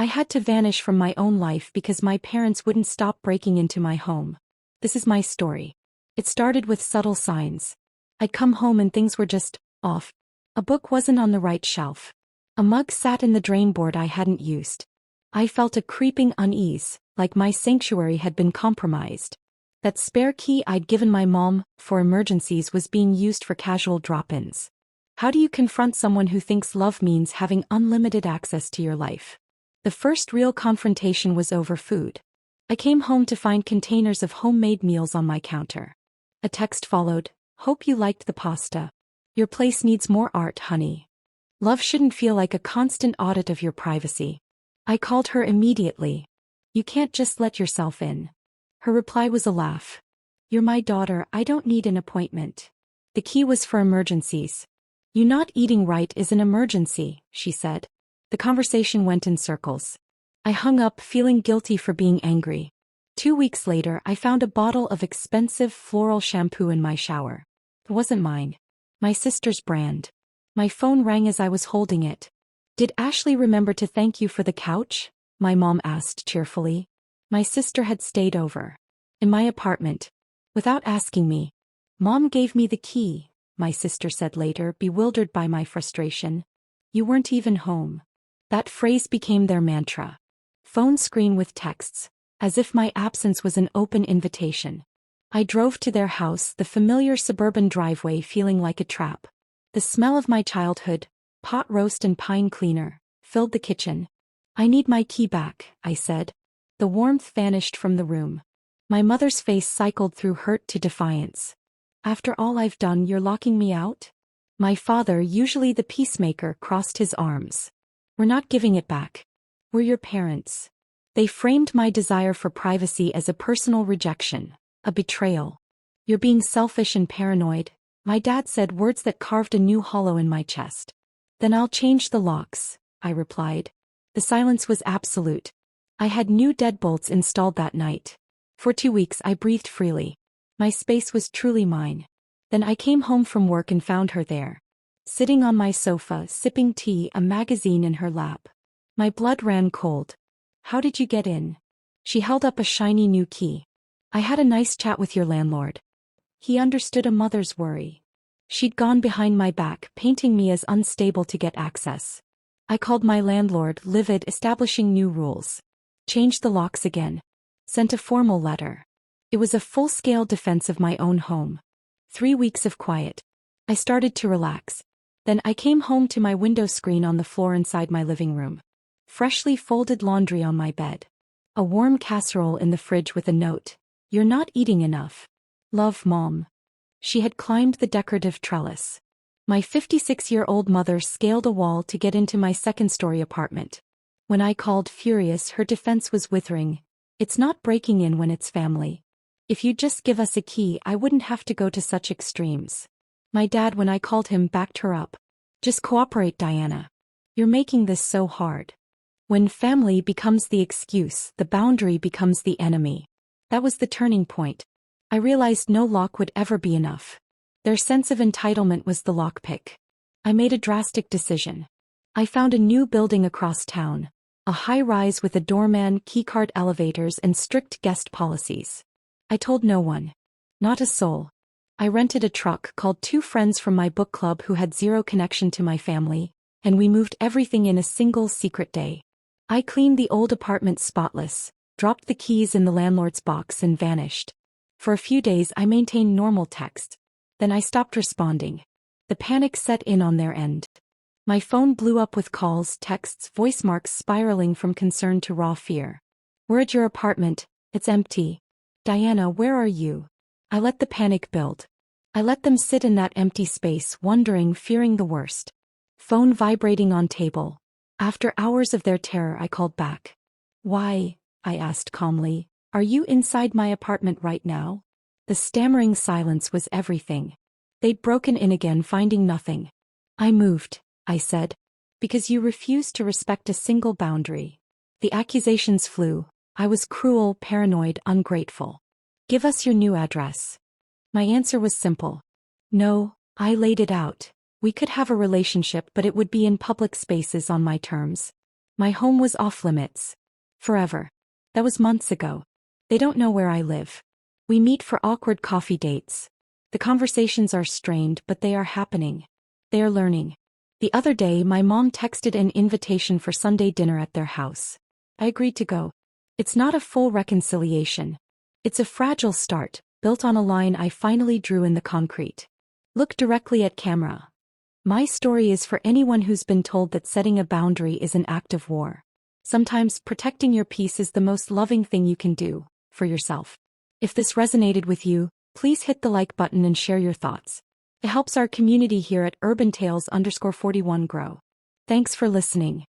I had to vanish from my own life because my parents wouldn't stop breaking into my home. This is my story. It started with subtle signs. I'd come home and things were just off. A book wasn't on the right shelf. A mug sat in the drain board I hadn't used. I felt a creeping unease, like my sanctuary had been compromised. That spare key I'd given my mom for emergencies was being used for casual drop-ins. How do you confront someone who thinks love means having unlimited access to your life? The first real confrontation was over food. I came home to find containers of homemade meals on my counter. A text followed, "Hope you liked the pasta. Your place needs more art, honey." Love shouldn't feel like a constant audit of your privacy. I called her immediately. "You can't just let yourself in." Her reply was a laugh. "You're my daughter, I don't need an appointment. The key was for emergencies." "You not eating right is an emergency," she said. The conversation went in circles. I hung up feeling guilty for being angry. 2 weeks later I found a bottle of expensive floral shampoo in my shower. It wasn't mine. My sister's brand. My phone rang as I was holding it. "Did Ashley remember to thank you for the couch?" my mom asked cheerfully. My sister had stayed over. In my apartment. Without asking me. "Mom gave me the key," my sister said later, bewildered by my frustration. "You weren't even home." That phrase became their mantra. Phone screen with texts, as if my absence was an open invitation. I drove to their house, the familiar suburban driveway feeling like a trap. The smell of my childhood, pot roast and pine cleaner, filled the kitchen. "I need my key back," I said. The warmth vanished from the room. My mother's face cycled through hurt to defiance. "After all I've done, you're locking me out?" My father, usually the peacemaker, crossed his arms. "We're not giving it back. We're your parents." They framed my desire for privacy as a personal rejection, a betrayal. "You're being selfish and paranoid," my dad said, words that carved a new hollow in my chest. "Then I'll change the locks," I replied. The silence was absolute. I had new deadbolts installed that night. For 2 weeks I breathed freely. My space was truly mine. Then I came home from work and found her there. Sitting on my sofa, sipping tea, a magazine in her lap. My blood ran cold. "How did you get in?" She held up a shiny new key. "I had a nice chat with your landlord. He understood a mother's worry. She'd gone behind my back, painting me as unstable to get access. I called my landlord, livid, establishing new rules. Changed the locks again. Sent a formal letter. It was a full-scale defense of my own home. 3 weeks of quiet. I started to relax. Then I came home to my window screen on the floor inside my living room. Freshly folded laundry on my bed. A warm casserole in the fridge with a note. "You're not eating enough. Love, Mom." She had climbed the decorative trellis. My 56-year-old mother scaled a wall to get into my second-story apartment. When I called, furious, her defense was withering. "It's not breaking in when it's family. If you'd just give us a key, I wouldn't have to go to such extremes." My dad, when I called him, backed her up. "Just cooperate, Diana. You're making this so hard." When family becomes the excuse, the boundary becomes the enemy. That was the turning point. I realized no lock would ever be enough. Their sense of entitlement was the lockpick. I made a drastic decision. I found a new building across town. A high-rise with a doorman, keycard elevators, and strict guest policies. I told no one. Not a soul. I rented a truck, called 2 friends from my book club who had zero connection to my family, and we moved everything in a single secret day. I cleaned the old apartment spotless, dropped the keys in the landlord's box and vanished. For a few days I maintained normal text. Then I stopped responding. The panic set in on their end. My phone blew up with calls, texts, voice marks spiraling from concern to raw fear. "We're at your apartment. It's empty. Diana, where are you?" I let the panic build. I let them sit in that empty space, wondering, fearing the worst. Phone vibrating on table. After hours of their terror, I called back. "Why?" I asked calmly. "Are you inside my apartment right now?" The stammering silence was everything. They'd broken in again, finding nothing. "I moved," I said. "Because you refused to respect a single boundary." The accusations flew. I was cruel, paranoid, ungrateful. "Give us your new address." My answer was simple. "No," I laid it out. "We could have a relationship, but it would be in public spaces on my terms. My home was off limits. Forever. That was months ago. They don't know where I live. We meet for awkward coffee dates. The conversations are strained, but they are happening. They are learning. The other day, my mom texted an invitation for Sunday dinner at their house. I agreed to go. It's not a full reconciliation. It's a fragile start, built on a line I finally drew in the concrete. Look directly at camera. My story is for anyone who's been told that setting a boundary is an act of war. Sometimes protecting your peace is the most loving thing you can do, for yourself. If this resonated with you, please hit the like button and share your thoughts. It helps our community here at urbantales_41 grow. Thanks for listening.